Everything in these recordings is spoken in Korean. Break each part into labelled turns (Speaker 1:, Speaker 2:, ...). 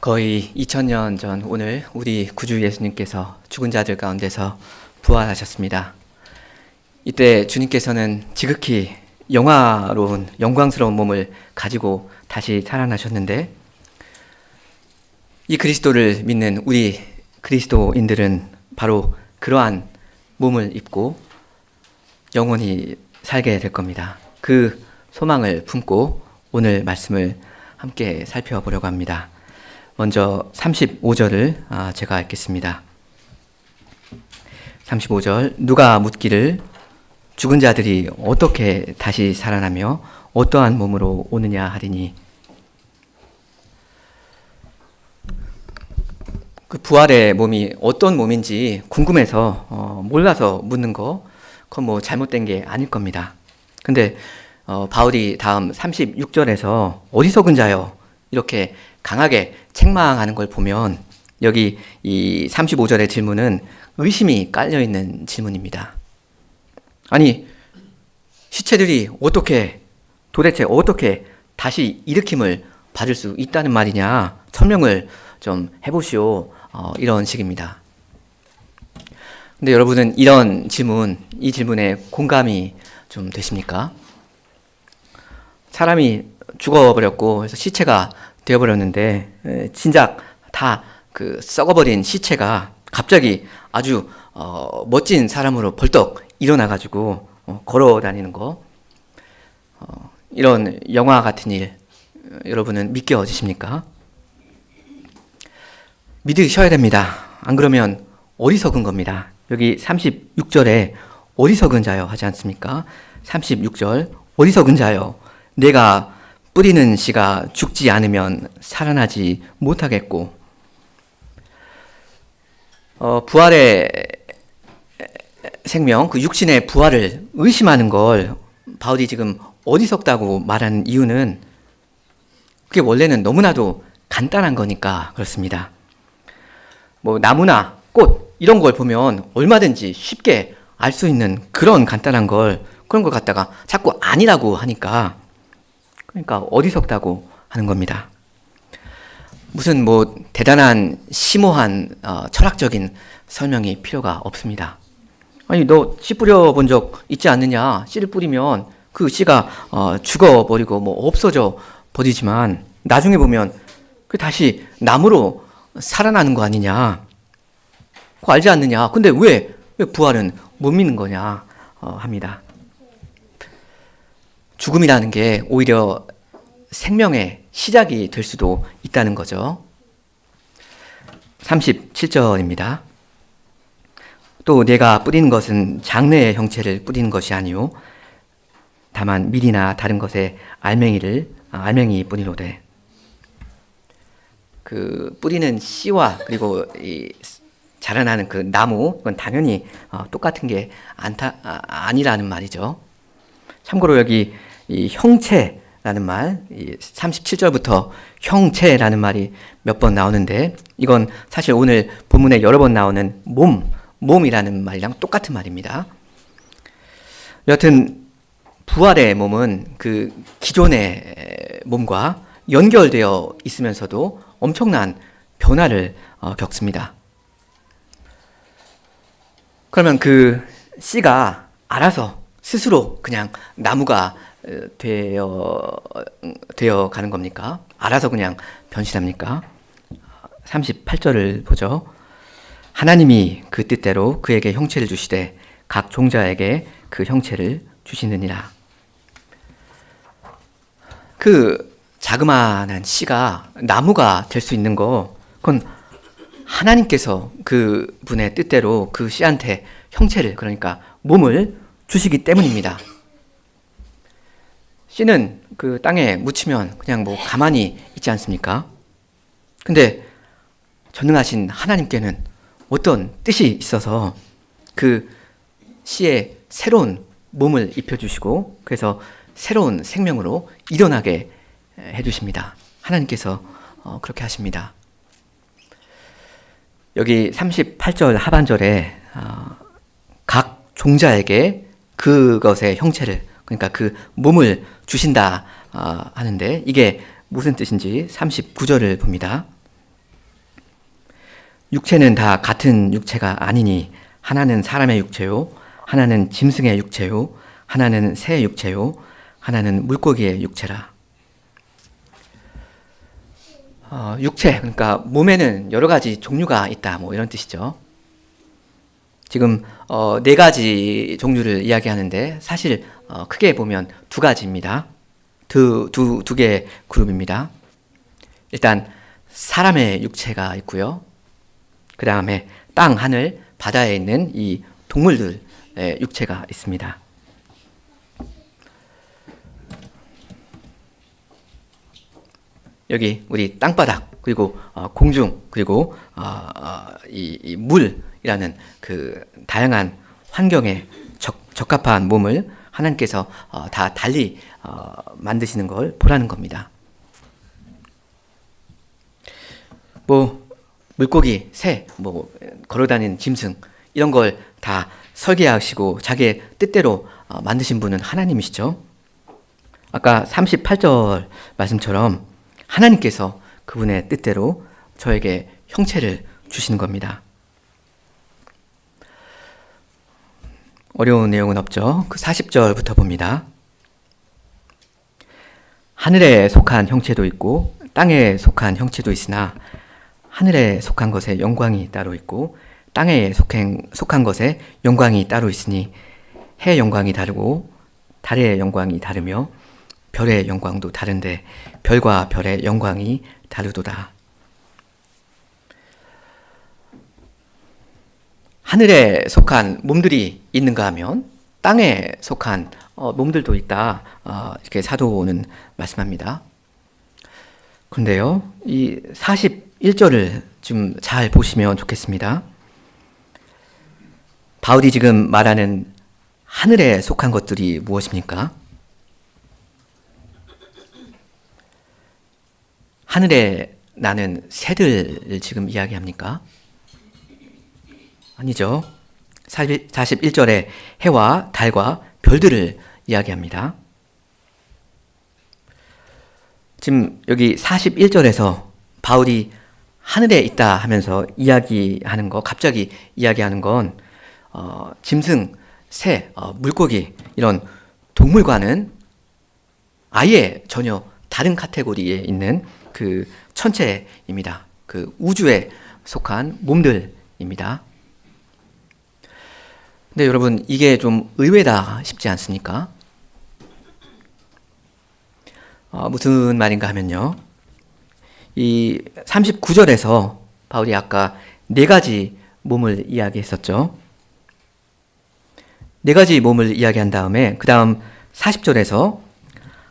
Speaker 1: 거의 2000년 전 오늘 우리 구주 예수님께서 죽은 자들 가운데서 부활하셨습니다. 이때 주님께서는 지극히 영화로운 영광스러운 몸을 가지고 다시 살아나셨는데, 이 그리스도를 믿는 우리 그리스도인들은 바로 그러한 몸을 입고 영원히 살게 될 겁니다. 그 소망을 품고 오늘 말씀을 함께 살펴보려고 합니다. 먼저 35절을 제가 읽겠습니다. 35절, 누가 묻기를 죽은 자들이 어떻게 다시 살아나며 어떠한 몸으로 오느냐 하리니. 그 부활의 몸이 어떤 몸인지 궁금해서 몰라서 묻는 거, 그건 뭐 잘못된 게 아닐 겁니다. 근데 바울이 다음 36절에서 어리석은 자여 이렇게 강하게 책망하는 걸 보면, 여기 이 35절의 질문은 의심이 깔려있는 질문입니다. 아니, 시체들이 도대체 어떻게 다시 일으킴을 받을 수 있다는 말이냐, 설명을 좀 해보시오, 이런 식입니다. 근데 여러분은 이 질문에 공감이 좀 되십니까? 사람이 죽어버렸고 그래서 시체가 되어버렸는데, 진작 다 그 썩어버린 시체가 갑자기 아주 멋진 사람으로 벌떡 일어나가지고 걸어 다니는 거, 이런 영화 같은 일 여러분은 믿겨지십니까? 믿으셔야 됩니다. 안 그러면 어리석은 겁니다. 여기 36절에 어리석은 자여 하지 않습니까? 36절, 어리석은 자여, 내가 뿌리는 씨가 죽지 않으면 살아나지 못하겠고. 부활의 생명, 그 육신의 부활을 의심하는 걸 바울이 지금 어리석다고 말하는 이유는, 그게 원래는 너무나도 간단한 거니까 그렇습니다. 뭐 나무나 꽃 이런 걸 보면 얼마든지 쉽게 알 수 있는 그런 간단한 걸, 그런 걸 갖다가 자꾸 아니라고 하니까, 그러니까 어리석다고 하는 겁니다. 무슨 뭐 대단한 심오한 철학적인 설명이 필요가 없습니다. 아니, 너 씨 뿌려 본 적 있지 않느냐? 씨를 뿌리면 그 씨가 죽어버리고 뭐 없어져 버리지만 나중에 보면 그 다시 나무로 살아나는 거 아니냐? 그거 알지 않느냐? 근데 왜 부활은 못 믿는 거냐 합니다. 죽음이라는 게 오히려 생명의 시작이 될 수도 있다는 거죠. 37절입니다. 또 내가 뿌리는 것은 장래의 형체를 뿌리는 것이 아니요 다만 밀이나 다른 것의 알맹이 뿐이로되. 그 뿌리는 씨와 그리고 이 자라나는 그 나무, 그건 당연히 똑같은 게 아니라는 말이죠. 참고로 여기 이 형체라는 말, 37절부터 형체라는 말이 몇 번 나오는데, 이건 사실 오늘 본문에 여러 번 나오는 몸이라는 말이랑 똑같은 말입니다. 여하튼 부활의 몸은 그 기존의 몸과 연결되어 있으면서도 엄청난 변화를 겪습니다. 그러면 그 씨가 알아서 스스로 그냥 나무가 되어 가는 겁니까? 알아서 그냥 변신합니까? 38절을 보죠. 하나님이 그 뜻대로 그에게 형체를 주시되 각 종자에게 그 형체를 주시느니라. 그 자그마한 씨가 나무가 될 수 있는 거, 그건 하나님께서 그 분의 뜻대로 그 씨한테 형체를, 그러니까 몸을 주시기 때문입니다. 씨는 그 땅에 묻히면 그냥 뭐 가만히 있지 않습니까? 근데 전능하신 하나님께는 어떤 뜻이 있어서 그 씨에 새로운 몸을 입혀주시고, 그래서 새로운 생명으로 일어나게 해주십니다. 하나님께서 그렇게 하십니다. 여기 38절 하반절에 각 종자에게 그것의 형체를, 그러니까 그 몸을 주신다 하는데, 이게 무슨 뜻인지 39절을 봅니다. 육체는 다 같은 육체가 아니니 하나는 사람의 육체요, 하나는 짐승의 육체요, 하나는 새의 육체요, 하나는 물고기의 육체라. 육체, 그러니까 몸에는 여러 가지 종류가 있다, 뭐 이런 뜻이죠. 지금 네 가지 종류를 이야기하는데 사실 크게 보면 두 가지입니다. 두 개의 그룹입니다. 일단 사람의 육체가 있고요. 그 다음에 땅, 하늘, 바다에 있는 이 동물들의 육체가 있습니다. 여기 우리 땅바닥, 그리고 공중, 그리고 이 물이라는 그 다양한 환경에 적합한 몸을 하나님께서 다 달리 만드시는 걸 보라는 겁니다. 뭐 물고기, 새, 뭐 걸어다니는 짐승 이런 걸 다 설계하시고 자기의 뜻대로 만드신 분은 하나님이시죠. 아까 38절 말씀처럼 하나님께서 그분의 뜻대로 저에게 형체를 주시는 겁니다. 어려운 내용은 없죠. 그 40절부터 봅니다. 하늘에 속한 형체도 있고 땅에 속한 형체도 있으나 하늘에 속한 것에 영광이 따로 있고 땅에 속한 것에 영광이 따로 있으니 해의 영광이 다르고 달의 영광이 다르며 별의 영광도 다른데 별과 별의 영광이 다르도다. 하늘에 속한 몸들이 있는가 하면 땅에 속한 몸들도 있다. 이렇게 사도는 말씀합니다. 그런데요, 이 41절을 좀 잘 보시면 좋겠습니다. 바울이 지금 말하는 하늘에 속한 것들이 무엇입니까? 하늘에 나는 새들을 지금 이야기합니까? 아니죠. 41절에 해와 달과 별들을 이야기합니다. 지금 여기 41절에서 바울이 하늘에 있다 하면서 이야기하는 거, 갑자기 이야기하는 건 짐승, 새, 물고기 이런 동물과는 아예 전혀 다른 카테고리에 있는 그 천체입니다. 그 우주에 속한 몸들입니다. 근데 여러분 이게 좀 의외다 싶지 않습니까? 무슨 말인가 하면요. 이 39절에서 바울이 아까 네 가지 몸을 이야기했었죠. 네 가지 몸을 이야기한 다음에 그 다음 40절에서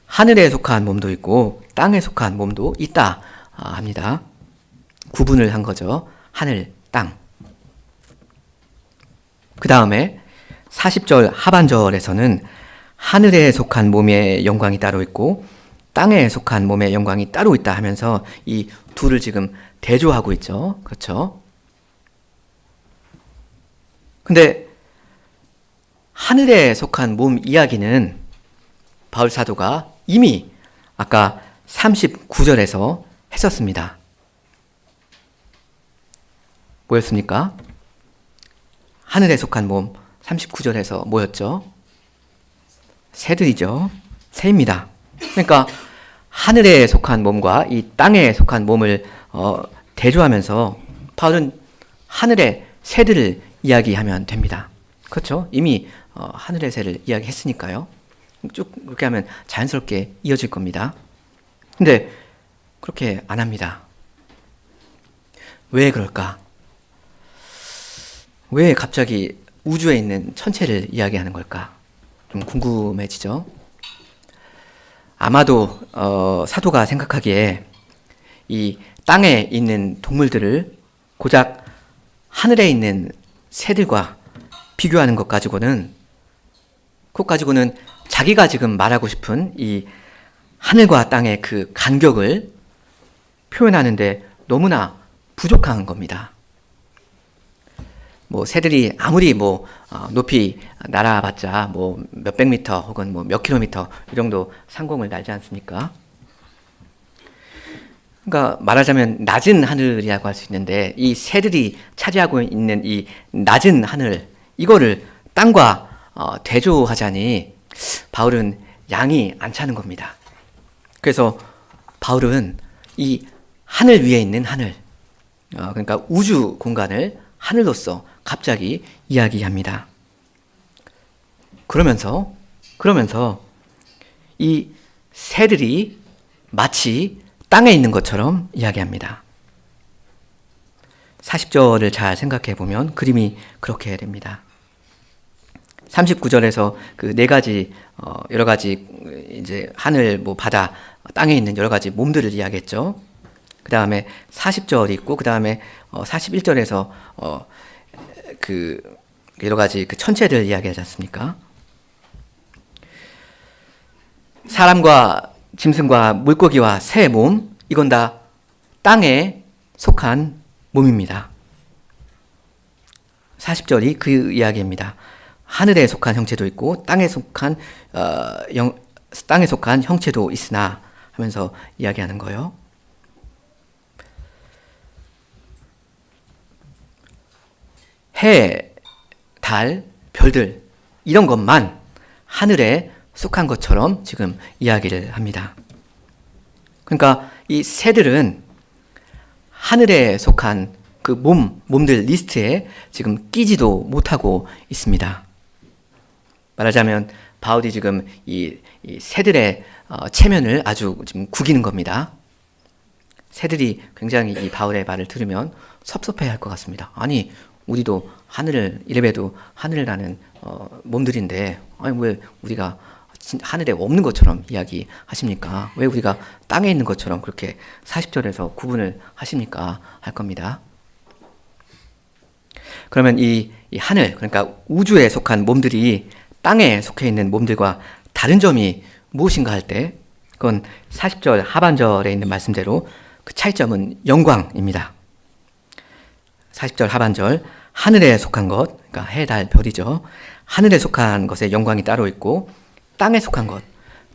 Speaker 1: 하늘에 속한 몸도 있고 땅에 속한 몸도 있다 합니다. 구분을 한 거죠. 하늘, 땅. 그 다음에 40절 하반절에서는 하늘에 속한 몸의 영광이 따로 있고 땅에 속한 몸의 영광이 따로 있다 하면서 이 둘을 지금 대조하고 있죠. 그렇죠? 근데 하늘에 속한 몸 이야기는 바울 사도가 이미 아까 39절에서 했었습니다. 뭐였습니까? 하늘에 속한 몸 39절에서 뭐였죠? 새들이죠. 새입니다. 그러니까 하늘에 속한 몸과 이 땅에 속한 몸을 대조하면서 바울은 하늘의 새들을 이야기하면 됩니다. 그렇죠? 이미 하늘의 새를 이야기했으니까요. 쭉 그렇게 하면 자연스럽게 이어질 겁니다. 근데 그렇게 안 합니다. 왜 그럴까? 왜 갑자기 우주에 있는 천체를 이야기하는 걸까? 좀 궁금해지죠? 아마도 사도가 생각하기에 이 땅에 있는 동물들을 고작 하늘에 있는 새들과 비교하는 것 가지고는 자기가 지금 말하고 싶은 이 하늘과 땅의 그 간격을 표현하는데 너무나 부족한 겁니다. 뭐 새들이 아무리 높이 날아봤자 몇백 미터 혹은 몇 킬로미터 이 정도 상공을 날지 않습니까? 그러니까 말하자면 낮은 하늘이라고 할 수 있는데 이 새들이 차지하고 있는 이 낮은 하늘 이거를 땅과 대조하자니 바울은 양이 안 차는 겁니다. 그래서 바울은 이 하늘 위에 있는 하늘, 그러니까 우주 공간을 하늘로서 갑자기 이야기합니다. 그러면서 이 새들이 마치 땅에 있는 것처럼 이야기합니다. 40절을 잘 생각해 보면 그림이 그렇게 됩니다. 39절에서 그 네 가지 여러 가지 이제 하늘, 바다, 땅에 있는 여러 가지 몸들을 이야기했죠. 그 다음에 40절이 있고 그 다음에 41절에서 그 여러 가지 그 천체들 이야기하지 않습니까? 사람과 짐승과 물고기와 새 몸, 이건 다 땅에 속한 몸입니다. 40절이 그 이야기입니다. 하늘에 속한 형체도 있고 땅에 속한 형체도 있으나 하면서 이야기하는 거예요. 해, 달, 별들 이런 것만 하늘에 속한 것처럼 지금 이야기를 합니다. 그러니까 이 새들은 하늘에 속한 그 몸들 리스트에 지금 끼지도 못하고 있습니다. 말하자면 바울이 지금 이 새들의 체면을 아주 지금 구기는 겁니다. 새들이 굉장히 이 바울의 말을 들으면 섭섭해 할 것 같습니다. 아니, 우리도 하늘을, 이래봬도 하늘을 나는 몸들인데, 아니, 왜 우리가 하늘에 없는 것처럼 이야기하십니까? 왜 우리가 땅에 있는 것처럼 그렇게 40절에서 구분을 하십니까? 할 겁니다. 그러면 이 하늘, 그러니까 우주에 속한 몸들이 땅에 속해 있는 몸들과 다른 점이 무엇인가 할 때, 그건 40절 하반절에 있는 말씀대로 그 차이점은 영광입니다. 40절 하반절, 하늘에 속한 것, 그러니까 해, 달, 별이죠. 하늘에 속한 것에 영광이 따로 있고, 땅에 속한 것,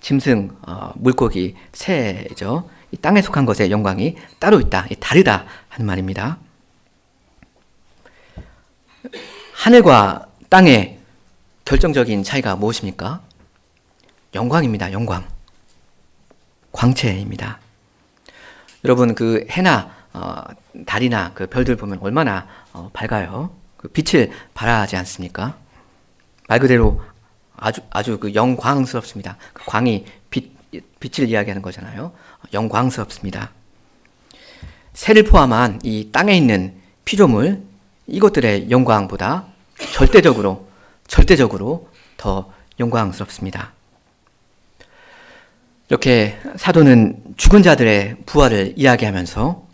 Speaker 1: 짐승, 물고기, 새죠. 이 땅에 속한 것에 영광이 따로 있다, 다르다 하는 말입니다. 하늘과 땅의 결정적인 차이가 무엇입니까? 영광입니다. 영광. 광채입니다. 여러분 그 해나 달이나 그 별들 보면 얼마나 밝아요. 그 빛을 발하지 않습니까? 말 그대로 아주 그 영광스럽습니다. 그 광이 빛을 이야기하는 거잖아요. 영광스럽습니다. 새를 포함한 이 땅에 있는 피조물, 이것들의 영광보다 절대적으로 더 영광스럽습니다. 이렇게 사도는 죽은 자들의 부활을 이야기하면서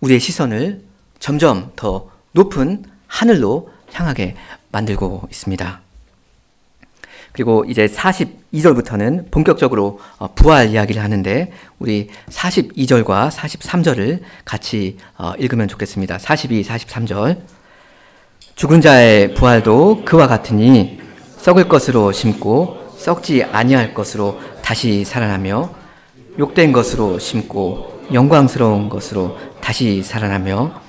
Speaker 1: 우리의 시선을 점점 더 높은 하늘로 향하게 만들고 있습니다. 그리고 이제 42절부터는 본격적으로 부활 이야기를 하는데 우리 42절과 43절을 같이 읽으면 좋겠습니다. 42, 43절. 죽은 자의 부활도 그와 같으니 썩을 것으로 심고 썩지 아니할 것으로 다시 살아나며 욕된 것으로 심고 영광스러운 것으로 다시 살아나며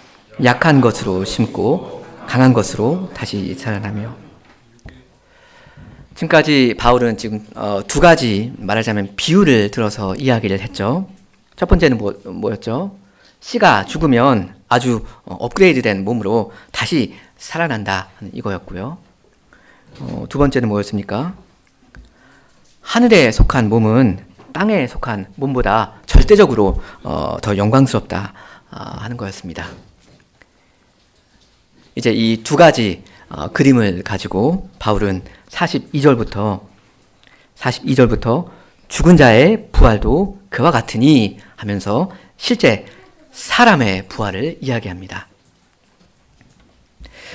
Speaker 1: 약한 것으로 심고 강한 것으로 다시 살아나며. 지금까지 바울은 지금 두 가지 말하자면 비유를 들어서 이야기를 했죠. 첫 번째는 뭐였죠? 씨가 죽으면 아주 업그레이드된 몸으로 다시 살아난다 이거였고요. 두 번째는 뭐였습니까? 하늘에 속한 몸은 땅에 속한 몸보다 절대적으로 더 영광스럽다 하는 거였습니다. 이제 이 두 가지 그림을 가지고 바울은 42절부터 죽은 자의 부활도 그와 같으니 하면서 실제 사람의 부활을 이야기합니다.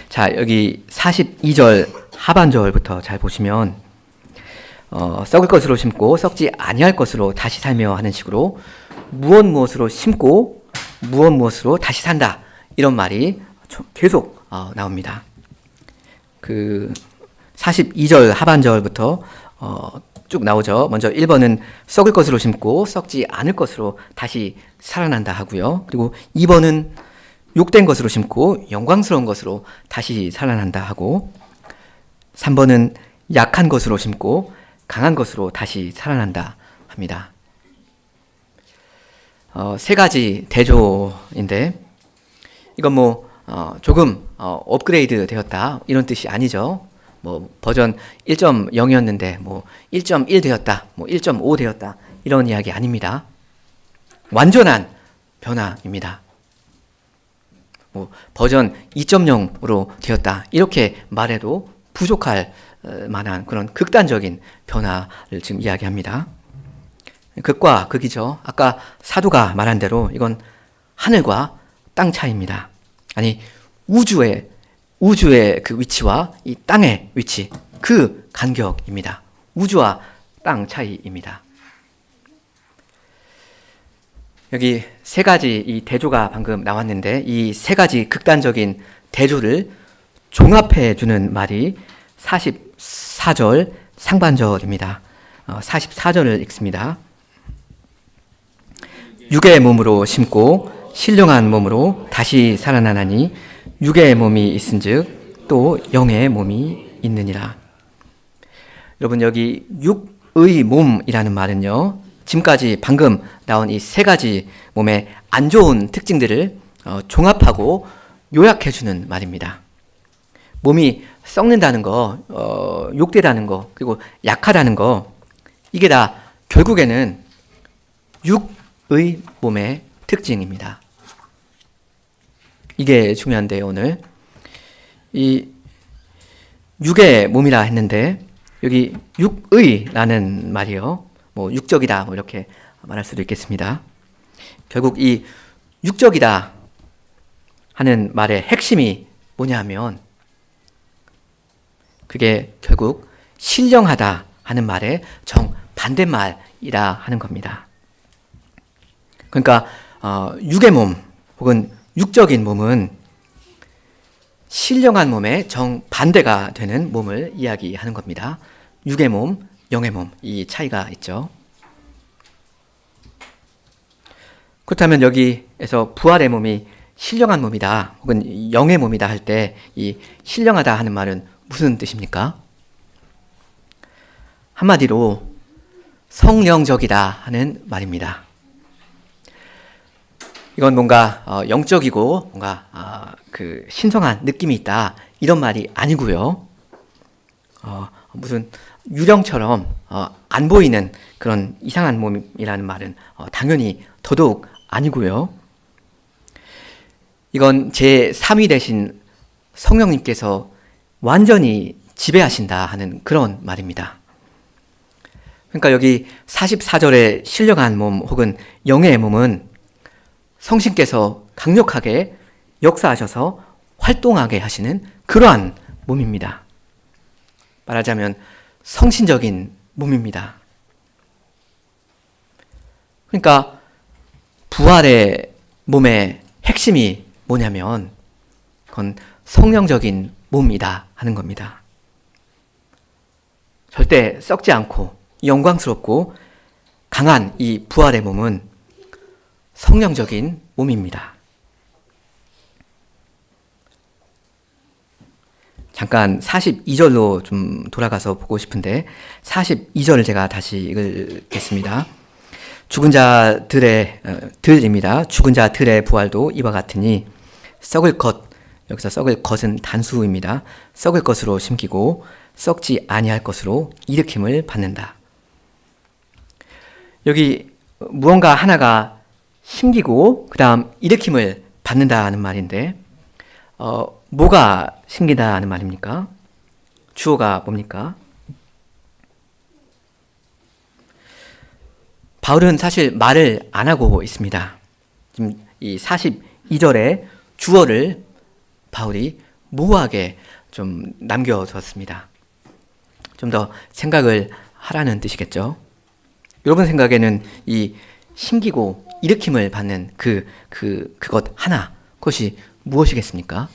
Speaker 1: 자, 여기 42절 하반절부터 잘 보시면 썩을 것으로 심고 썩지 아니할 것으로 다시 살며 하는 식으로 무엇으로 심고 무엇으로 다시 산다 이런 말이 계속 나옵니다. 그 42절 하반절부터 쭉 나오죠. 먼저 1번은 썩을 것으로 심고 썩지 않을 것으로 다시 살아난다 하고요. 그리고 2번은 욕된 것으로 심고 영광스러운 것으로 다시 살아난다 하고, 3번은 약한 것으로 심고 강한 것으로 다시 살아난다 합니다. 세 가지 대조인데, 이건 조금 업그레이드 되었다 이런 뜻이 아니죠. 버전 1.0이었는데 1.1 되었다, 1.5 되었다 이런 이야기 아닙니다. 완전한 변화입니다. 버전 2.0으로 되었다 이렇게 말해도 부족할 만한 그런 극단적인 변화를 지금 이야기합니다. 극과 극이죠. 아까 사도가 말한 대로 이건 하늘과 땅 차이입니다. 아니, 우주의 그 위치와 이 땅의 위치, 그 간격입니다. 우주와 땅 차이입니다. 여기 세 가지 이 대조가 방금 나왔는데, 이 세 가지 극단적인 대조를 종합해 주는 말이 44절 상반절입니다. 44절을 읽습니다. 육의 몸으로 심고 신령한 몸으로 다시 살아나나니 육의 몸이 있은즉 또 영의 몸이 있느니라. 여러분, 여기 육의 몸이라는 말은요, 지금까지 방금 나온 이 세 가지 몸의 안 좋은 특징들을 종합하고 요약해주는 말입니다. 몸이 썩는다는 거, 욕되다는 거, 그리고 약하다는 거, 이게 다 결국에는 육의 몸의 특징입니다. 이게 중요한데요, 오늘. 이 육의 몸이라 했는데, 여기 육의라는 말이요. 육적이다, 이렇게 말할 수도 있겠습니다. 결국 이 육적이다 하는 말의 핵심이 뭐냐 하면, 그게 결국 신령하다 하는 말의 정반대말이라 하는 겁니다. 그러니까 육의 몸 혹은 육적인 몸은 신령한 몸의 정반대가 되는 몸을 이야기하는 겁니다. 육의 몸, 영의 몸, 이 차이가 있죠. 그렇다면 여기에서 부활의 몸이 신령한 몸이다 혹은 영의 몸이다 할 때 이 신령하다 하는 말은 무슨 뜻입니까? 한마디로 성령적이다 하는 말입니다. 이건 뭔가 영적이고 뭔가 그 신성한 느낌이 있다 이런 말이 아니고요. 무슨 유령처럼 안 보이는 그런 이상한 몸이라는 말은 당연히 더더욱 아니고요. 이건 제 3위 되신 성령님께서 완전히 지배하신다 하는 그런 말입니다. 그러니까 여기 44절의 신령한 몸 혹은 영의 몸은 성신께서 강력하게 역사하셔서 활동하게 하시는 그러한 몸입니다. 말하자면 성신적인 몸입니다. 그러니까 부활의 몸의 핵심이 뭐냐면 그건 성령적인 몸이다 하는 겁니다. 절대 썩지 않고 영광스럽고 강한 이 부활의 몸은 성령적인 몸입니다. 잠깐 42절로 좀 돌아가서 보고 싶은데 42절을 제가 다시 읽겠습니다. 죽은 자들의 들입니다. 죽은 자들의 부활도 이와 같으니 썩을 것, 여기서 썩을 것은 단수입니다. 썩을 것으로 심기고 썩지 아니할 것으로 일으킴을 받는다. 여기 무언가 하나가 심기고 그 다음 일으킴을 받는다는 말인데 뭐가 심기다는 말입니까? 주어가 뭡니까? 바울은 사실 말을 안 하고 있습니다. 지금 이 42절에 주어를 바울이 모호하게 좀 남겨뒀습니다. 좀 더 생각을 하라는 뜻이겠죠. 여러분 생각에는 이 심기고 일으킴을 받는 그것 하나, 그것이 무엇이겠습니까?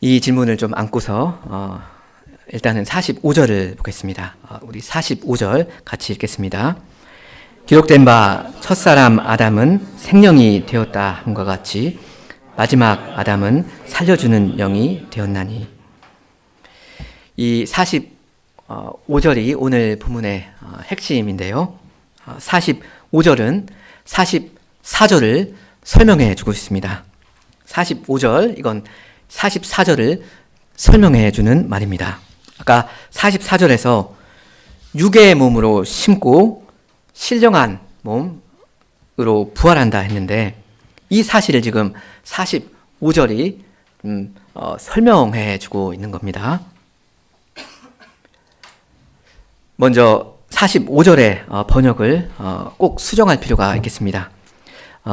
Speaker 1: 이 질문을 좀 안고서 일단은 45절을 보겠습니다. 우리 45절 같이 읽겠습니다. 기록된 바 첫사람 아담은 생명이 되었다 함과 같이 마지막 아담은 살려주는 영이 되었나니. 이 45절이 오늘 본문의 핵심인데요. 45절은 44절을 설명해 주고 있습니다. 45절, 이건 44절을 설명해 주는 말입니다. 아까 44절에서 육의 몸으로 심고 신령한 몸으로 부활한다 했는데, 이 사실을 지금 45절이 설명해 주고 있는 겁니다. 먼저 45절의 번역을 꼭 수정할 필요가 있겠습니다.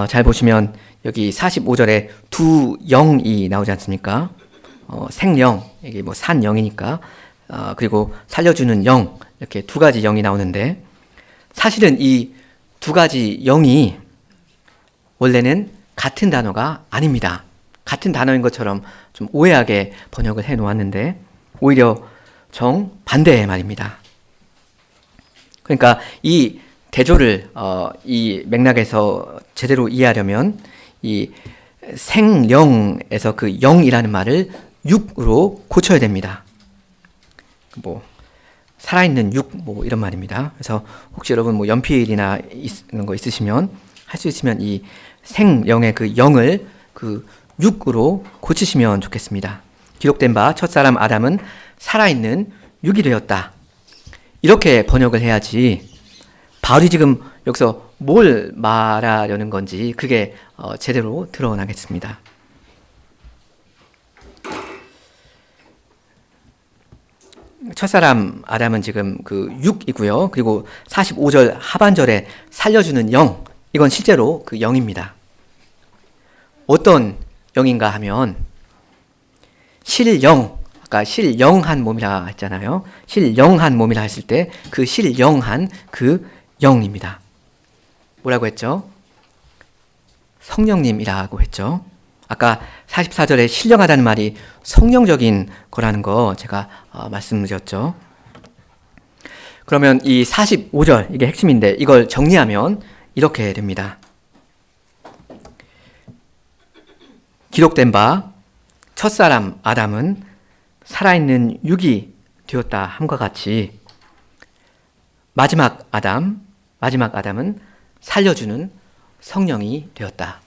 Speaker 1: 잘 보시면 여기 45절에 두 영이 나오지 않습니까? 생영, 이게 뭐 산영이니까, 그리고 살려주는 영, 이렇게 두 가지 영이 나오는데, 사실은 이 두 가지 영이 원래는 같은 단어가 아닙니다. 같은 단어인 것처럼 좀 오해하게 번역을 해 놓았는데, 오히려 정반대의 말입니다. 그러니까 이 대조를 이 맥락에서 제대로 이해하려면 이 생령에서 그 영이라는 말을 육으로 고쳐야 됩니다. 뭐 살아있는 육, 뭐 이런 말입니다. 그래서 혹시 여러분 뭐 연필이나 이런 거 있으시면, 할 수 있으면 이 생령의 그 영을 그 육으로 고치시면 좋겠습니다. 기록된 바 첫사람 아담은 살아있는 육이 되었다, 이렇게 번역을 해야지 바울이 지금 여기서 뭘 말하려는 건지 그게 제대로 드러나겠습니다. 첫사람 아담은 지금 그 육이고요. 그리고 45절 하반절에 살려주는 영, 이건 실제로 그 영입니다. 어떤 영인가 하면 실영, 아까 실영한 몸이라 했잖아요. 실영한 몸이라 했을 때 그 실영한 그 영입니다. 뭐라고 했죠? 성령님이라고 했죠. 아까 44절에 신령하다는 말이 성령적인 거라는 거 제가 말씀드렸죠. 그러면 이 45절, 이게 핵심인데 이걸 정리하면 이렇게 됩니다. 기록된 바 첫사람 아담은 살아있는 육이 되었다 함과 같이 마지막 아담은 살려주는 성령이 되었다.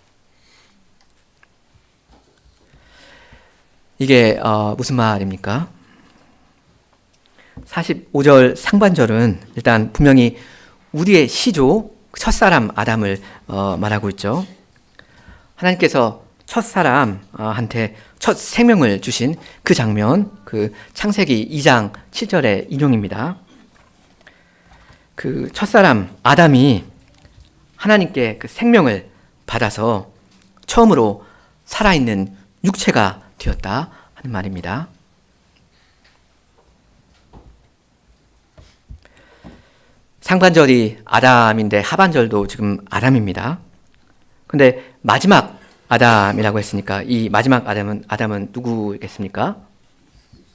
Speaker 1: 이게 무슨 말입니까? 45절 상반절은 일단 분명히 우리의 시조 첫사람 아담을 말하고 있죠. 하나님께서 첫사람한테 첫 생명을 주신 그 장면, 그 창세기 2장 7절의 인용입니다. 그 첫사람 아담이 하나님께 그 생명을 받아서 처음으로 살아있는 육체가 되었다 하는 말입니다. 상반절이 아담인데 하반절도 지금 아담입니다. 근데 마지막 아담이라고 했으니까 이 마지막 아담은 누구겠습니까?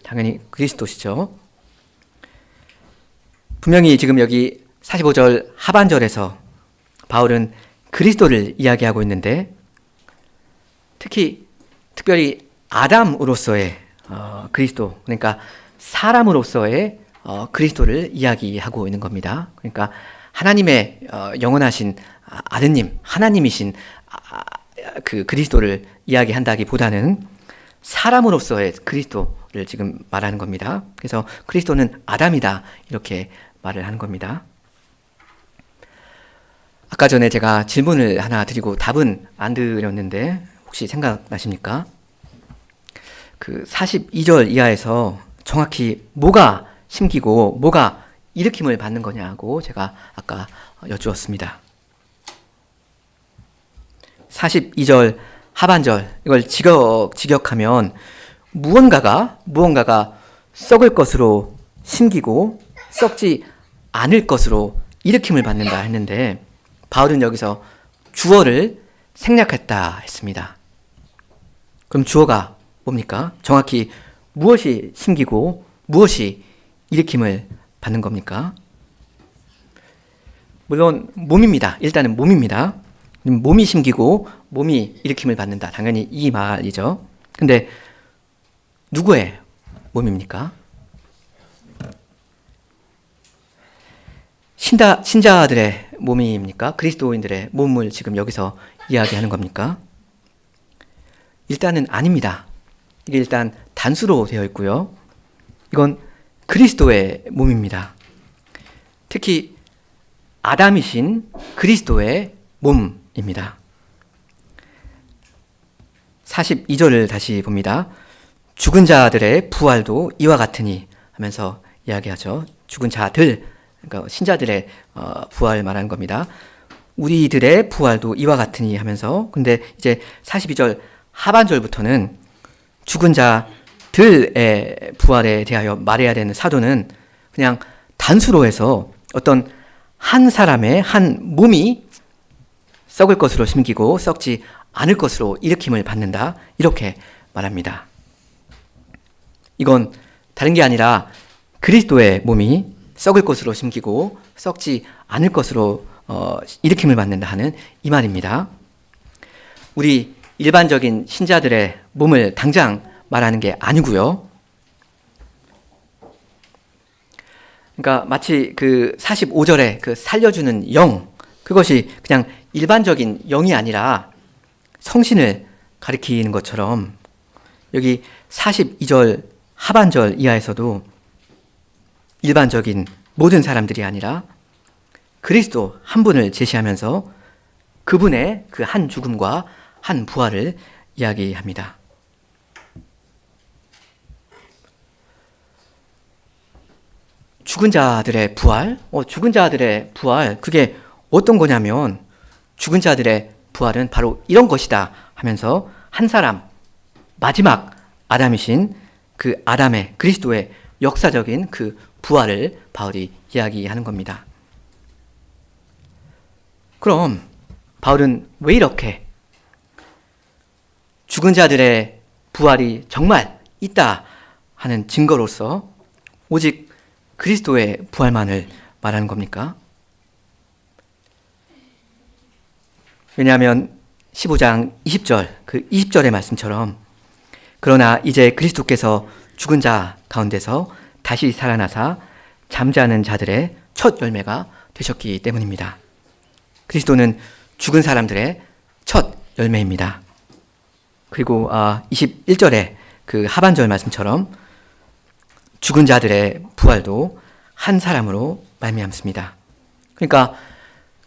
Speaker 1: 당연히 그리스도시죠. 분명히 지금 여기 45절 하반절에서 바울은 그리스도를 이야기하고 있는데, 특별히 아담으로서의 그리스도, 그러니까 사람으로서의 그리스도를 이야기하고 있는 겁니다. 그러니까 하나님의 영원하신 아드님, 하나님이신 그 그리스도를 이야기한다기보다는 사람으로서의 그리스도를 지금 말하는 겁니다. 그래서 그리스도는 아담이다, 이렇게 말을 하는 겁니다. 아까 전에 제가 질문을 하나 드리고 답은 안 드렸는데 혹시 생각나십니까? 그 42절 이하에서 정확히 뭐가 심기고 뭐가 일으킴을 받는 거냐고 제가 아까 여쭈었습니다. 42절 하반절, 이걸 직역하면 무언가가 썩을 것으로 심기고 썩지 않을 것으로 일으킴을 받는다 했는데, 바울은 여기서 주어를 생략했다 했습니다. 그럼 주어가 뭡니까? 정확히 무엇이 심기고 무엇이 일으킴을 받는 겁니까? 물론 몸입니다. 일단은 몸입니다. 몸이 심기고 몸이 일으킴을 받는다. 당연히 이 말이죠. 근데 누구의 몸입니까? 신자들의 몸입니까? 그리스도인들의 몸을 지금 여기서 이야기하는 겁니까? 일단은 아닙니다. 이게 일단 단수로 되어 있고요. 이건 그리스도의 몸입니다. 특히 아담이신 그리스도의 몸입니다. 42절을 다시 봅니다. 죽은 자들의 부활도 이와 같으니 하면서 이야기하죠. 죽은 자들, 그러니까 신자들의 부활 말하는 겁니다. 우리들의 부활도 이와 같으니 하면서, 근데 이제 42절 하반절부터는 죽은 자들의 부활에 대하여 말해야 되는 사도는 그냥 단수로 해서 어떤 한 사람의 한 몸이 썩을 것으로 심기고 썩지 않을 것으로 일으킴을 받는다, 이렇게 말합니다. 이건 다른 게 아니라 그리스도의 몸이 썩을 것으로 심기고 썩지 않을 것으로 일으킴을 받는다 하는 이 말입니다. 우리 일반적인 신자들의 몸을 당장 말하는 게 아니고요. 그러니까 마치 그 45절에 그 살려주는 영, 그것이 그냥 일반적인 영이 아니라 성신을 가리키는 것처럼 여기 42절 하반절 이하에서도 일반적인 모든 사람들이 아니라 그리스도 한 분을 제시하면서 그분의 그 한 죽음과 한 부활을 이야기합니다. 죽은 자들의 부활? 죽은 자들의 부활, 그게 어떤 거냐면 죽은 자들의 부활은 바로 이런 것이다 하면서 한 사람, 마지막 아담이신 그 아담의 그리스도의 역사적인 그 부활을 바울이 이야기하는 겁니다. 그럼 바울은 왜 이렇게 죽은 자들의 부활이 정말 있다 하는 증거로서 오직 그리스도의 부활만을 말하는 겁니까? 왜냐하면 15장 20절, 그 20절의 말씀처럼 그러나 이제 그리스도께서 죽은 자 가운데서 다시 살아나사 잠자는 자들의 첫 열매가 되셨기 때문입니다. 그리스도는 죽은 사람들의 첫 열매입니다. 그리고 21절의 그 하반절 말씀처럼 죽은 자들의 부활도 한 사람으로 말미암습니다. 그러니까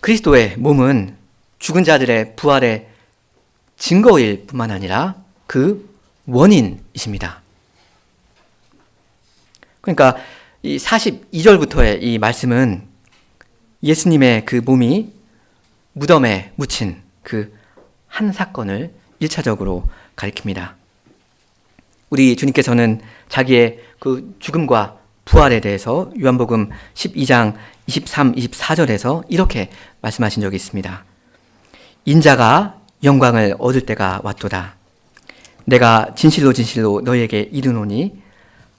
Speaker 1: 그리스도의 몸은 죽은 자들의 부활의 증거일 뿐만 아니라 그 원인이십니다. 그러니까 이 42절부터의 이 말씀은 예수님의 그 몸이 무덤에 묻힌 그 한 사건을 1차적으로 가리킵니다. 우리 주님께서는 자기의 그 죽음과 부활에 대해서 요한복음 12장 23, 24절에서 이렇게 말씀하신 적이 있습니다. 인자가 영광을 얻을 때가 왔도다. 내가 진실로 진실로 너희에게 이르노니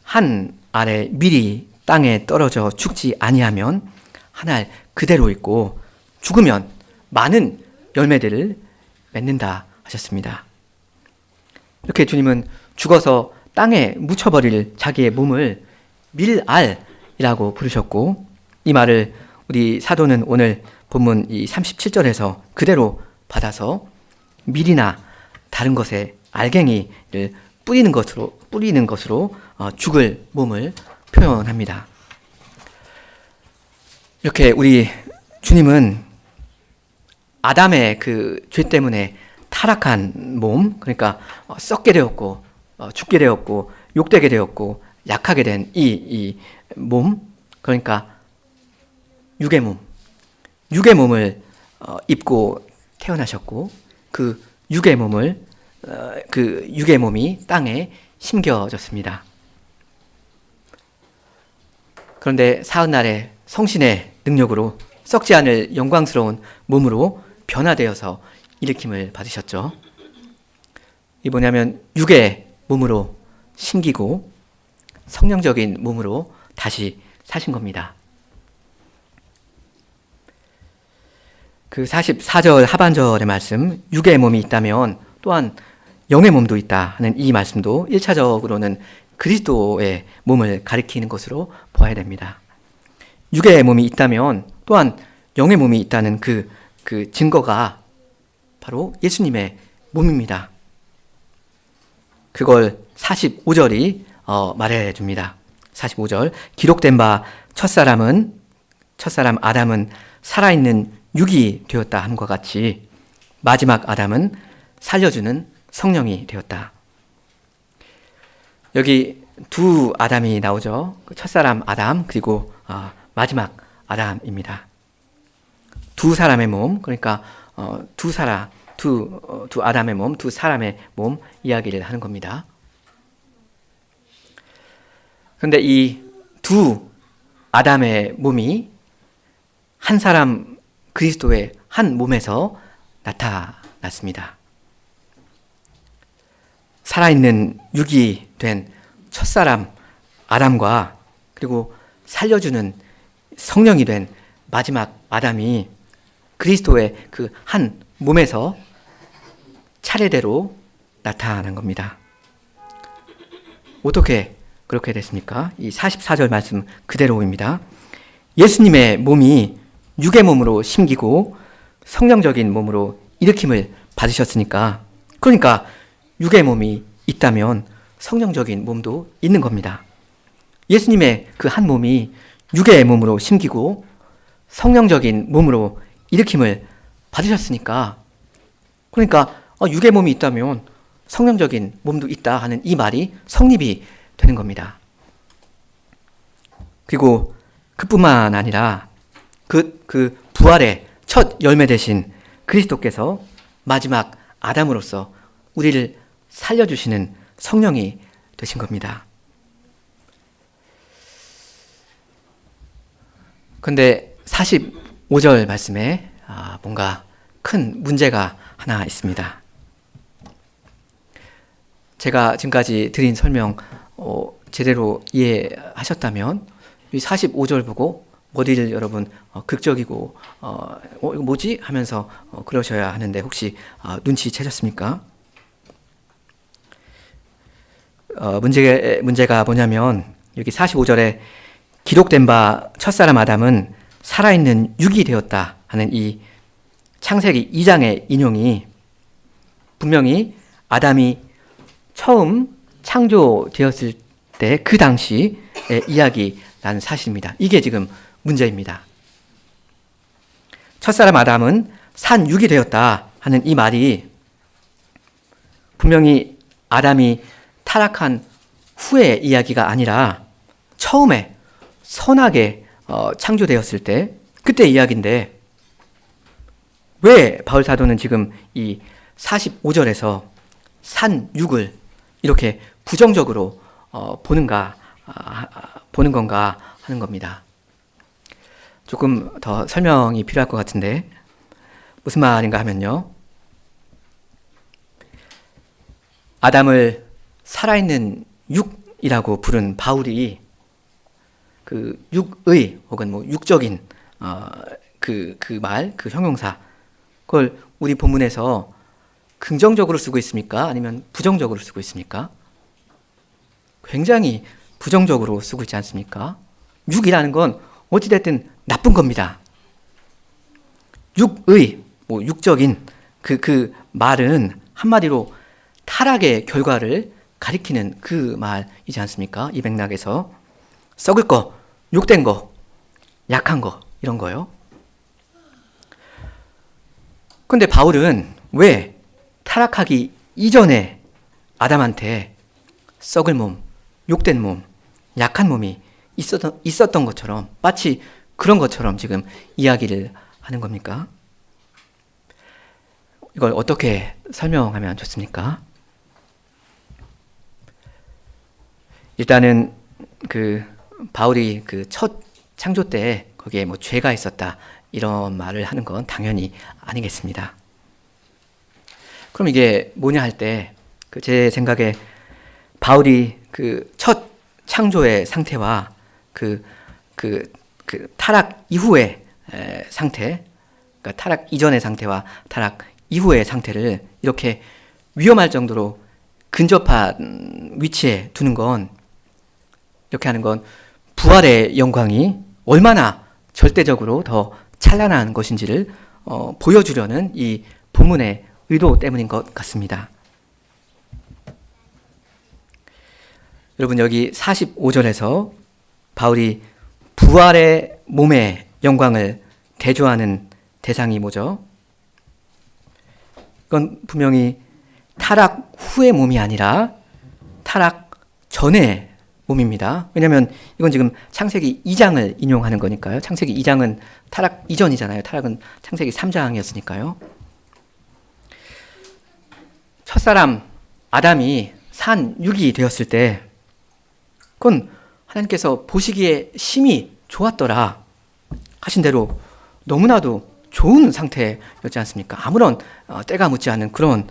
Speaker 1: 한 알에 밀이 땅에 떨어져 죽지 아니하면 한 알 그대로 있고 죽으면 많은 열매들을 맺는다 하셨습니다. 이렇게 주님은 죽어서 땅에 묻혀버릴 자기의 몸을 밀알이라고 부르셨고, 이 말을 우리 사도는 오늘 본문 이 37절에서 그대로 받아서 밀이나 다른 것에 알갱이를 뿌리는 것으로 죽을 몸을 표현합니다. 이렇게 우리 주님은 아담의 그 죄 때문에 타락한 몸, 그러니까 썩게 되었고 죽게 되었고 욕되게 되었고 약하게 된 이 몸, 그러니까 육의 몸을 입고 태어나셨고 그 육의 몸이 땅에 심겨졌습니다. 그런데 사흔날에 성신의 능력으로 썩지 않을 영광스러운 몸으로 변화되어서 일으킴을 받으셨죠. 이 뭐냐면 육의 몸으로 심기고 성령적인 몸으로 다시 사신 겁니다. 그 44절 하반절의 말씀, 육의 몸이 있다면 또한 영의 몸도 있다 하는 이 말씀도 1차적으로는 그리스도의 몸을 가리키는 것으로 보아야 됩니다. 육의 몸이 있다면 또한 영의 몸이 있다는 그 증거가 바로 예수님의 몸입니다. 그걸 45절이 말해줍니다. 45절, 기록된 바 첫사람 아담은 살아있는 육이 되었다 함과 같이 마지막 아담은 살려주는 성령이 되었다. 여기 두 아담이 나오죠. 첫사람 아담 그리고 마지막 아담입니다. 두 사람의 몸, 그러니까 두 아담의 몸, 두 사람의 몸 이야기를 하는 겁니다. 그런데 이 두 아담의 몸이 한 사람 그리스도의 한 몸에서 나타났습니다. 살아있는 육이 된 첫사람 아담과 그리고 살려주는 성령이 된 마지막 아담이 그리스도의 그 한 몸에서 차례대로 나타난 겁니다. 어떻게 그렇게 됐습니까? 이 44절 말씀 그대로입니다. 예수님의 몸이 육의 몸으로 심기고 성령적인 몸으로 일으킴을 받으셨으니까, 그러니까 육의 몸이 있다면 성령적인 몸도 있는 겁니다. 예수님의 그 한 몸이 육의 몸으로 심기고 성령적인 몸으로 일으킴을 받으셨으니까, 그러니까 육의 몸이 있다면 성령적인 몸도 있다 하는 이 말이 성립이 되는 겁니다. 그리고 그뿐만 아니라 그 부활의 첫 열매 되신 그리스도께서 마지막 아담으로서 우리를 살려주시는 성령이 되신 겁니다. 그런데 45절 말씀에 뭔가 큰 문제가 하나 있습니다. 제가 지금까지 드린 설명 제대로 이해하셨다면 이 45절 보고 머리를 여러분 극적이고 이거 뭐지? 하면서 그러셔야 하는데 혹시 눈치채셨습니까? 문제가 뭐냐면 여기 45절에 기록된 바 첫사람 아담은 살아있는 육이 되었다 하는 이 창세기 2장의 인용이 분명히 아담이 처음 창조되었을 때 그 당시의 이야기라는 사실입니다. 이게 지금 문제입니다. 첫사람 아담은 산 육이 되었다 하는 이 말이 분명히 아담이 타락한 후의 이야기가 아니라 처음에 선하게 창조되었을 때 그때 이야기인데, 왜 바울 사도는 지금 이 45절에서 산 육을 이렇게 부정적으로 보는 건가 하는 겁니다. 조금 더 설명이 필요할 것 같은데 무슨 말인가 하면요, 아담을 살아있는 육이라고 부른 바울이 그 육의 혹은 뭐 육적인 그 형용사, 그걸 우리 본문에서 긍정적으로 쓰고 있습니까? 아니면 부정적으로 쓰고 있습니까? 굉장히 부정적으로 쓰고 있지 않습니까? 육이라는 건 어찌됐든 나쁜 겁니다. 육의, 육적인 그 말은 한마디로 타락의 결과를 가리키는 그 말이지 않습니까? 이 맥락에서 썩을 거, 욕된 거, 약한 거, 이런 거요. 근데 바울은 왜 타락하기 이전에 아담한테 썩을 몸, 욕된 몸, 약한 몸이 있었던 것처럼, 마치 그런 것처럼 지금 이야기를 하는 겁니까? 이걸 어떻게 설명하면 좋습니까? 일단은 바울이 첫 창조 때 거기에 죄가 있었다 이런 말을 하는 건 당연히 아니겠습니다. 그럼 이게 뭐냐 할 때 제 생각에 바울이 첫 창조의 상태와 그 타락 이후의 상태, 그러니까 타락 이전의 상태와 타락 이후의 상태를 이렇게 위험할 정도로 근접한 위치에 두는 건, 이렇게 하는 건 부활의 영광이 얼마나 절대적으로 더 찬란한 것인지를 보여주려는 이 본문의 의도 때문인 것 같습니다. 여러분, 여기 45절에서 바울이 부활의 몸의 영광을 대조하는 대상이 뭐죠? 이건 분명히 타락 후의 몸이 아니라 타락 전의 몸입니다. 왜냐하면 이건 지금 창세기 2장을 인용하는 거니까요. 창세기 2장은 타락 이전이잖아요. 타락은 창세기 3장이었으니까요. 첫사람 아담이 산육이 되었을 때 그건 하나님께서 보시기에 심히 좋았더라 하신 대로 너무나도 좋은 상태였지 않습니까? 아무런 때가 묻지 않은 그런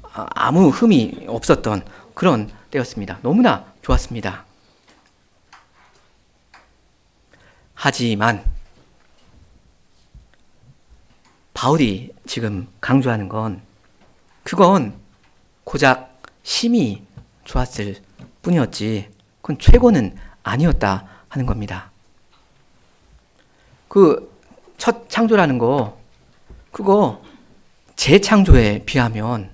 Speaker 1: 아무 흠이 없었던 그런 때였습니다. 너무나 좋았습니다. 하지만 바울이 지금 강조하는 건 그건 고작 심히 좋았을 뿐이었지 그건 최고는 아니었다 하는 겁니다. 그 첫 창조라는 거 그거 재창조에 비하면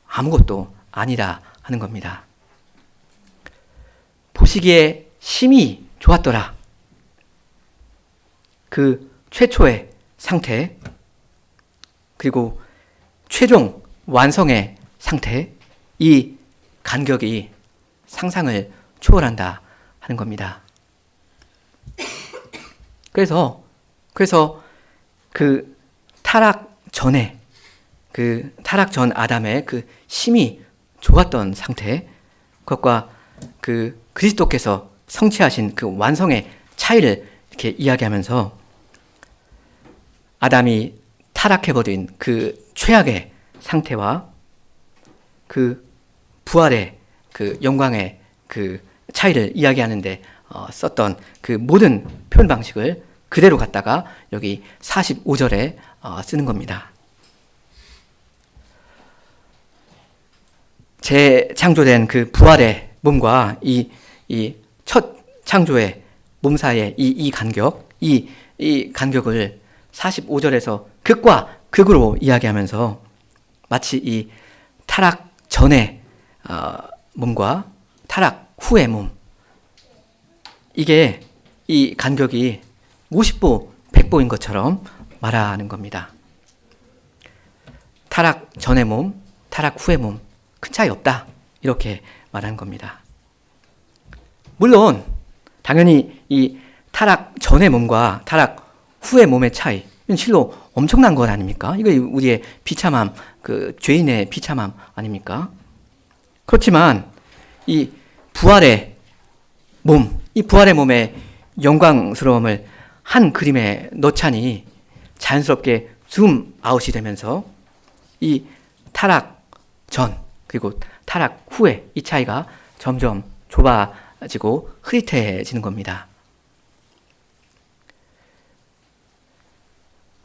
Speaker 1: 아무것도 아니라 하는 겁니다. 보시기에 심히 좋았더라. 그 최초의 상태, 그리고 최종 완성의 상태, 이 간격이 상상을 초월한다 하는 겁니다. 그래서 그 타락 전에, 그 타락 전 아담의 그 심히 좋았던 상태, 그것과 그 그리스도께서 성취하신 그 완성의 차이를 이렇게 이야기하면서 아담이 타락해버린 그 최악의 상태와 그 부활의 그 영광의 그 차이를 이야기하는데 썼던 그 모든 표현 방식을 그대로 갖다가 여기 45절에 쓰는 겁니다. 재창조된 그 부활의 몸과 이 첫 창조의 몸 사이의 이 간격, 이 간격을 45절에서 극과 극으로 이야기하면서 마치 이 타락 전의 몸과 타락 후의 몸, 이게 이 간격이 50보, 100보인 것처럼 말하는 겁니다. 타락 전의 몸, 타락 후의 몸, 큰 차이 없다. 이렇게 말하는 겁니다. 물론 당연히 이 타락 전의 몸과 타락 후의 몸의 차이, 이건 실로 엄청난 것 아닙니까? 이거 우리의 비참함, 그 죄인의 비참함 아닙니까? 그렇지만 이 부활의 몸, 이 부활의 몸의 영광스러움을 한 그림에 넣자니 자연스럽게 줌 아웃이 되면서 이 타락 전 그리고 타락 후의 이 차이가 점점 좁아지고 흐릿해지는 겁니다.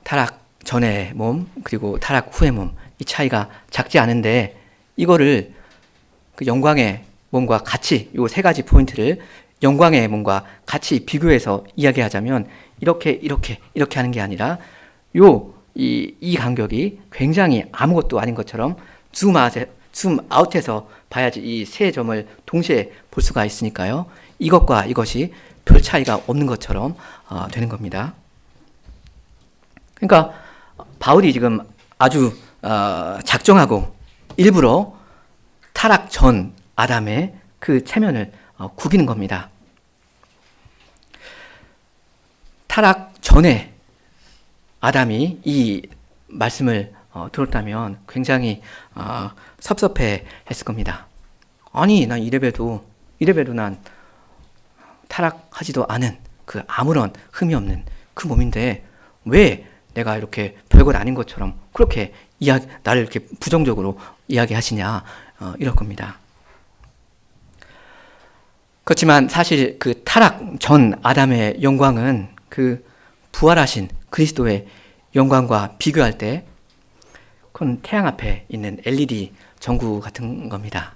Speaker 1: 타락 전의 몸 그리고 타락 후의 몸, 이 차이가 작지 않은데 이거를 그 영광의 몸과 같이, 요 세 가지 포인트를 영광의 몸과 같이 비교해서 이야기하자면 이렇게 하는 게 아니라 이 간격이 굉장히 아무것도 아닌 것처럼 줌 아웃해서 봐야지 이 세 점을 동시에 볼 수가 있으니까요. 이것과 이것이 별 차이가 없는 것처럼 되는 겁니다. 그러니까 바울이 지금 아주 작정하고 일부러 타락 전 아담의 그 체면을 구기는 겁니다. 타락 전에 아담이 이 말씀을 들었다면 굉장히 섭섭해 했을 겁니다. 아니, 난 이래봬도 난 타락하지도 않은 그 아무런 흠이 없는 그 몸인데 왜 내가 이렇게 별것 아닌 것처럼 그렇게 나를 이렇게 부정적으로 이야기하시냐, 이럴 겁니다. 그렇지만 사실 그 타락 전 아담의 영광은 그 부활하신 그리스도의 영광과 비교할 때 그건 태양 앞에 있는 LED 전구 같은 겁니다.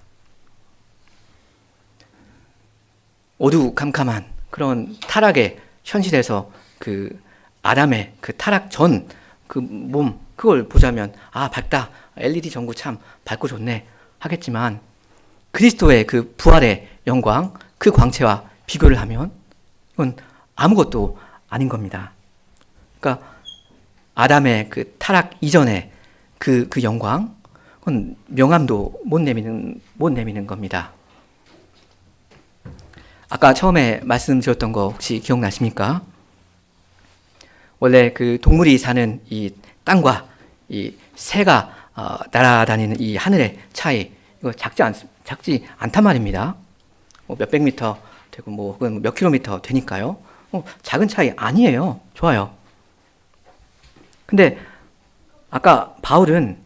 Speaker 1: 어두컴컴한 그런 타락의 현실에서 그 아담의 그 타락 전 그 몸 그걸 보자면 아 밝다, LED 전구 참 밝고 좋네 하겠지만 그리스도의 그 부활의 영광 그 광채와 비교를 하면 이건 아무것도 아닌 겁니다. 그러니까 아담의 그 타락 이전의 그 영광 그건 명암도 못 내미는 겁니다. 아까 처음에 말씀드렸던 거 혹시 기억나십니까? 원래 그 동물이 사는 이 땅과 이 새가 날아다니는 이 하늘의 차이 이거 작지 않단 말입니다. 몇백 미터 되고 혹은 몇 킬로미터 되니까요. 작은 차이 아니에요. 좋아요. 근데 아까 바울은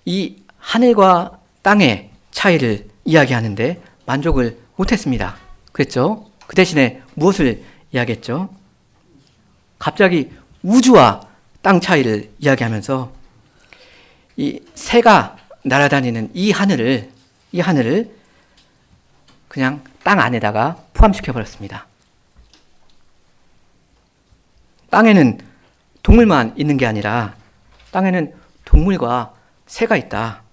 Speaker 1: 이 하늘과 땅의 차이를 이야기하는데 만족을 못했습니다. 그랬죠? 그 대신에 무엇을 이야기했죠? 갑자기 우주와 땅 차이를 이야기하면서 이 새가 날아다니는 이 하늘을 그냥 땅 안에다가 포함시켜 버렸습니다. 땅에는 동물만 있는 게 아니라 땅에는 동물과 새가 있다.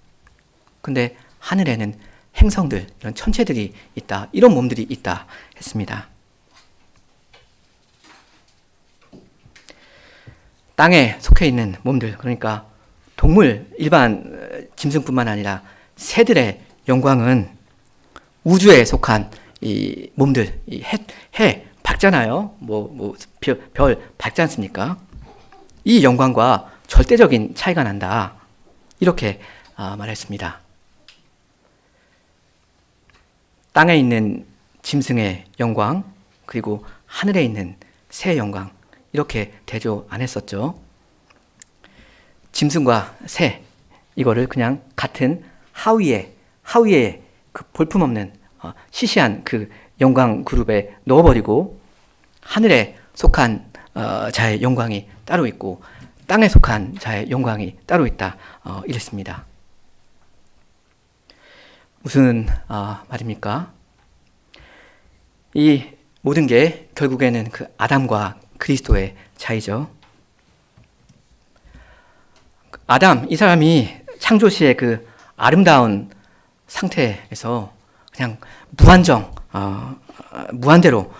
Speaker 1: 근데 하늘에는 행성들, 이런 천체들이 있다. 이런 몸들이 있다 했습니다. 땅에 속해 있는 몸들, 그러니까 동물, 일반 짐승뿐만 아니라 새들의 영광은 우주에 속한 이 몸들, 이 해 밝잖아요. 별 밝지 않습니까? 이 영광과 절대적인 차이가 난다. 이렇게 말했습니다. 땅에 있는 짐승의 영광, 그리고 하늘에 있는 새의 영광, 이렇게 대조 안 했었죠. 짐승과 새, 이거를 그냥 같은 하위에 그 볼품없는 시시한 그 영광 그룹에 넣어버리고 하늘에 속한 자의 영광이 따로 있고 땅에 속한 자의 영광이 따로 있다. 이랬습니다. 무슨 말입니까? 이 모든 게 결국에는 그 아담과 그리스도의 차이죠. 아담, 이 사람이 창조시의 그 아름다운 상태에서 그냥 무한대로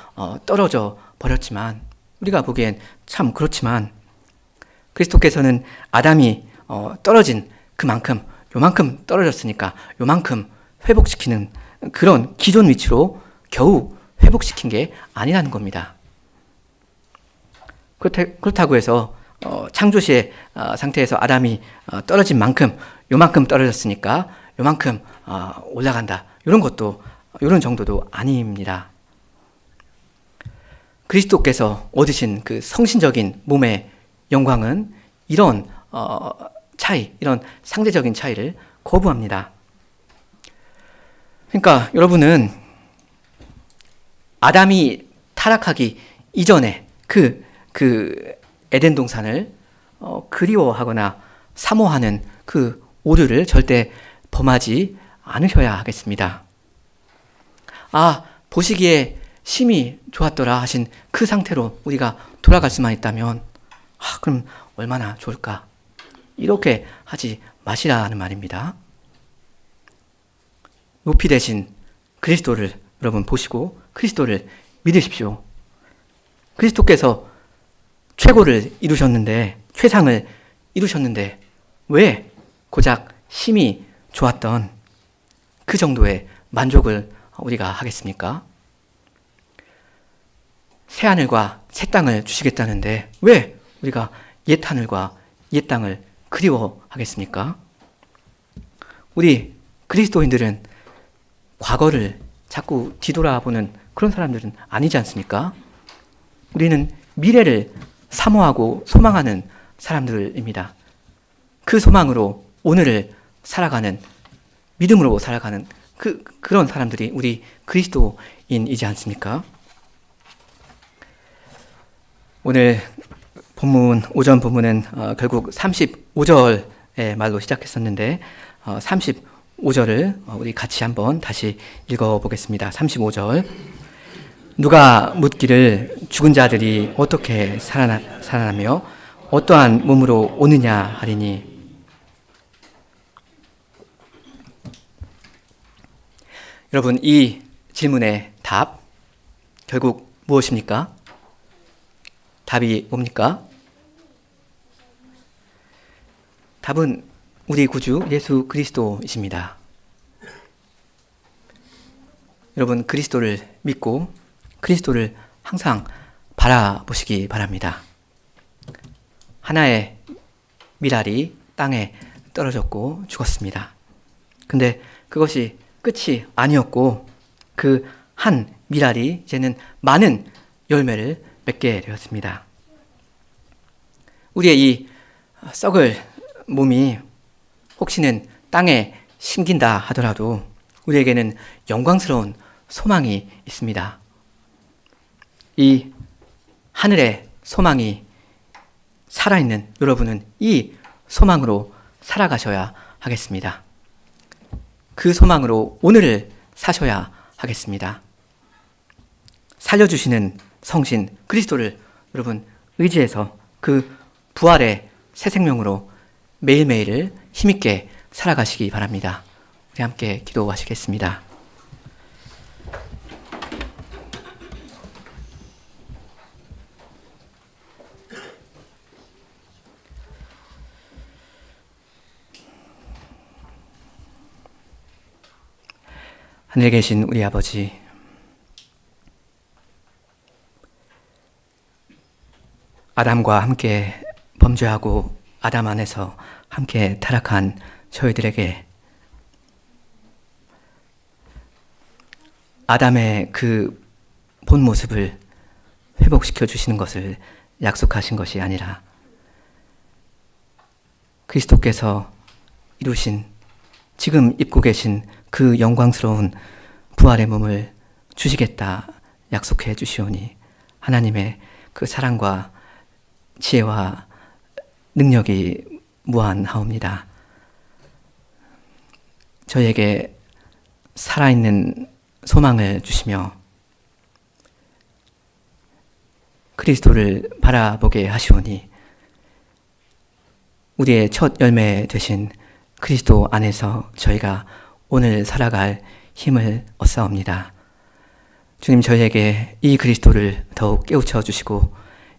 Speaker 1: 떨어져 버렸지만 우리가 보기엔 참 그렇지만 그리스도께서는 아담이 떨어진 그만큼 요만큼 떨어졌으니까 요만큼 회복시키는 그런 기존 위치로 겨우 회복시킨 게 아니라는 겁니다. 그렇다고 해서 창조시의 상태에서 아담이 떨어진 만큼 요만큼 떨어졌으니까 요만큼 올라간다. 이런 정도도 아닙니다. 그리스도께서 얻으신 그 성신적인 몸의 영광은 이런 차이, 이런 상대적인 차이를 거부합니다. 그러니까 여러분은 아담이 타락하기 이전에 그 에덴 동산을 그리워하거나 사모하는 그 오류를 절대 범하지 않으셔야 하겠습니다. 보시기에 심히 좋았더라 하신 그 상태로 우리가 돌아갈 수만 있다면 그럼 얼마나 좋을까? 이렇게 하지 마시라는 말입니다. 높이 되신 그리스도를 여러분 보시고 그리스도를 믿으십시오. 그리스도께서 최고를 이루셨는데, 최상을 이루셨는데 왜 고작 심히 좋았던 그 정도의 만족을 우리가 하겠습니까? 새 하늘과 새 땅을 주시겠다는데 왜 우리가 옛 하늘과 옛 땅을 그리워하겠습니까? 우리 그리스도인들은 과거를 자꾸 뒤돌아보는 그런 사람들은 아니지 않습니까? 우리는 미래를 사모하고 소망하는 사람들입니다. 그 소망으로 오늘을 살아가는, 믿음으로 살아가는 그런 사람들이 우리 그리스도인이지 않습니까? 오늘 오전 본문은 결국 35절의 말로 시작했었는데 35절을 우리 같이 한번 다시 읽어보겠습니다. 35절. 누가 묻기를 죽은 자들이 어떻게 살아나며 어떠한 몸으로 오느냐 하리니. 여러분, 이 질문의 답 결국 무엇입니까? 답이 뭡니까? 답은 우리 구주 예수 그리스도이십니다. 여러분, 그리스도를 믿고 그리스도를 항상 바라보시기 바랍니다. 하나의 밀알이 땅에 떨어졌고 죽었습니다. 근데 그것이 끝이 아니었고 그 한 밀알이 이제는 많은 열매를 맺게 되었습니다. 우리의 이 썩을 몸이 혹시는 땅에 심긴다 하더라도 우리에게는 영광스러운 소망이 있습니다. 이 하늘의 소망이 살아있는 여러분은 이 소망으로 살아가셔야 하겠습니다. 그 소망으로 오늘을 사셔야 하겠습니다. 살려주시는 성신 그리스도를 여러분 의지해서 그 부활의 새 생명으로 매일매일을 힘있게 살아가시기 바랍니다. 우리 함께 기도하시겠습니다. 하늘에 계신 우리 아버지, 아담과 함께 범죄하고 아담 안에서 함께 타락한 저희들에게 아담의 그 본 모습을 회복시켜 주시는 것을 약속하신 것이 아니라 그리스도께서 이루신 지금 입고 계신 그 영광스러운 부활의 몸을 주시겠다 약속해 주시오니 하나님의 그 사랑과 지혜와 능력이 무한하옵니다. 저희에게 살아있는 소망을 주시며 그리스도를 바라보게 하시오니 우리의 첫 열매 되신 그리스도 안에서 저희가 오늘 살아갈 힘을 얻사옵니다. 주님, 저희에게 이 그리스도를 더욱 깨우쳐 주시고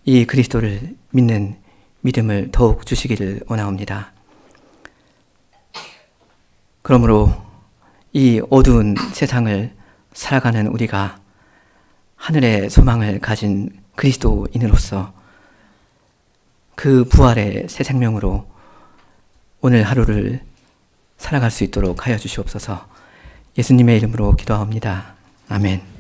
Speaker 1: 이 그리스도를 믿는 믿음을 더욱 주시기를 원하옵니다. 그러므로 이 어두운 세상을 살아가는 우리가 하늘의 소망을 가진 그리스도인으로서 그 부활의 새 생명으로 오늘 하루를 살아갈 수 있도록 하여 주시옵소서. 예수님의 이름으로 기도합니다. 아멘.